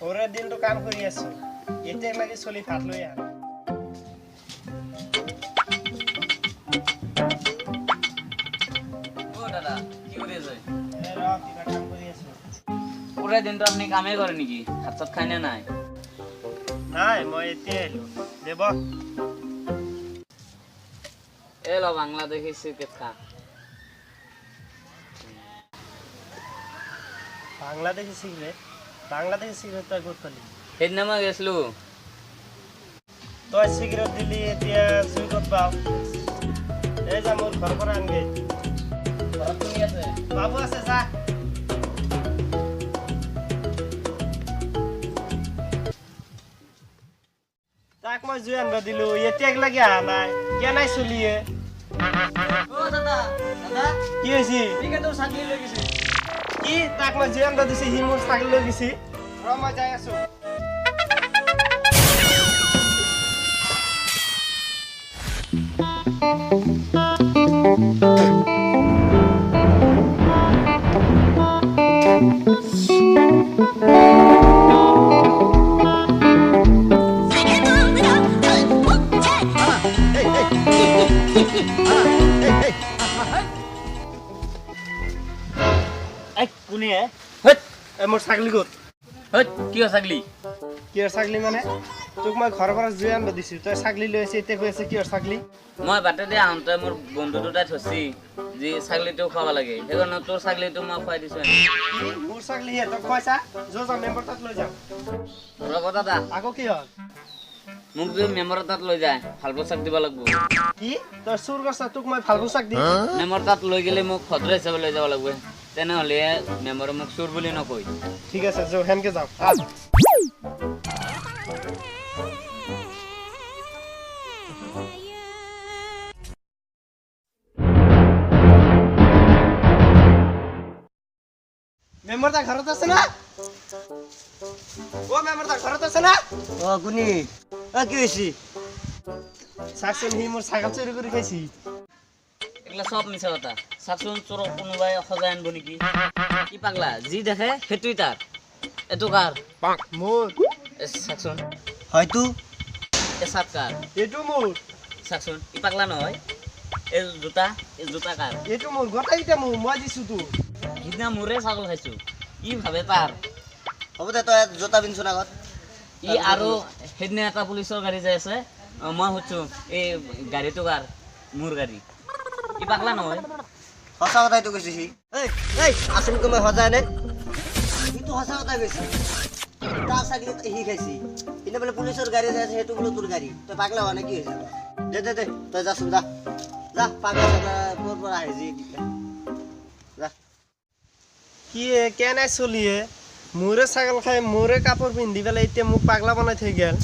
ওৰে দিন তো কাম কৰি আছো এতিয়া লাগি চলি ভাত লৈ আহ ও দাদা কি কৰি আছে এ ৰ কিবা কাম কৰি আছো পুৰা দিনটো আপুনি কামেই কৰে নেকি ভাত চাত খাই নে নাই নাই মই এতিয়া আহিলো দেব এ ল বাংলাদেশী ক্ৰিকেট খা বাংলাদেশী সিগারেট তই ক'ত পালি সেইদিনা মই গৈছিলো তই সিগারেট দিলি এতিয়া চুই ক'ত পাও এই যা মোৰ ঘৰৰ পৰা আনগে ঘৰত কোন আছে বাবু আছে যা তাক মই জুই আনবা দিলো এতিয়া লাগি আহা নাই কিয় নাই চলিয়ে ও দাদা দাদা কি হৈছে ক্ৰিকেট ছাগলী লৈ গৈছে কি তাক মই জুই আনবা দিছি সি মোৰ ছাগলী লৈ গৈছি ৰ মই যাই আছো এই কোনে হট এই মোৰ ছাগলী ক'ত হট কিয় ছাগলী কিহৰ ছাগলী মানে তোক মই ঘৰৰ পৰা জুই আনবা দিছো তই ছাগলী লৈ আছে এতিয়া কৈ আছে কিহৰ ছাগলী মই বাটেদি আহোঁতে মোৰ বন্ধু দুটাই থৈছি যে ছাগলীটো খুৱাব লাগে সেইকাৰণে তোৰ ছাগলীটো মই খুৱাই দিছোঁ মোৰ ছাগলী হে তই খুৱাইছা যা মেম্বাৰ তাত লৈ যাম ৰ'ব দাদা আকৌ কি হ'ল মোক যদি মেম্বাৰৰ তাত লৈ যায় ভাল পোচাক দিব লাগিব কি তই চুৰ কৰিছা তোক মই ভাল পোচাক দিম মেম্বাৰ তাত লৈ গ'লে মোক ভদ্ৰ হিচাপে লৈ যাব লাগিব তেনেহ'লে মেম্বাৰে মোক চোৰ বুলি নকয় ঠিক আছে যো হেনকে যাওঁ মেম্বাৰ তা ঘৰত আছে না ও মেম্বাৰ তা ঘৰত আছে না ও গুনি কি হয়েছি চাকচোন সি মোৰ ছাগল চুৰি কৰি খাইছি এইগিলা চব মিছা কথা চাচোন চোৰক কোনোবাই সজাই আনিব নেকি কি পাগলা যি দেখে সেইটোই তাৰ এইটো কাৰ মোৰ চাচোন হয়তো এই চাৰ্ট কাৰ এইটো মোৰ চাচোন ই পাগলা নহয় এই জোতা কাৰ এইটো মোৰ গোটেইটা মোৰ মই দিছো তো সিদিনা মোৰে ছাগল খাইছো ই ভাবে তাৰ হ'ব দে তই জোতা পিন্ধছোন আগত ই আৰু সেইদিনা এটা পুলিচৰ গাড়ী যাই আছে মই সুধছো এই গাড়ীটো কাৰ মোৰ গাড়ী ই পাগলা নহয় সঁচা কথাইতো কৈছে সি এই আচলকে মই সজাই নাই সিটো সঁচা কথা কৈছে তাৰ চাকৰি সি খাইছি কিন্তু বোলে পুলিচৰ গাড়ী যাই আছে সেইটো বোলে তোৰ গাড়ী তই পাগলা হোৱা নে কি হৈছে দে তই যাচোন যা পাগলা চাগলা ক'ৰ পৰা আহিছি যা কি কেনে চলিয়ে মোৰে ছাগল খাই মোৰে কাপোৰ পিন্ধি পেলাই এতিয়া মোক পাগলা বনাই থৈ গেল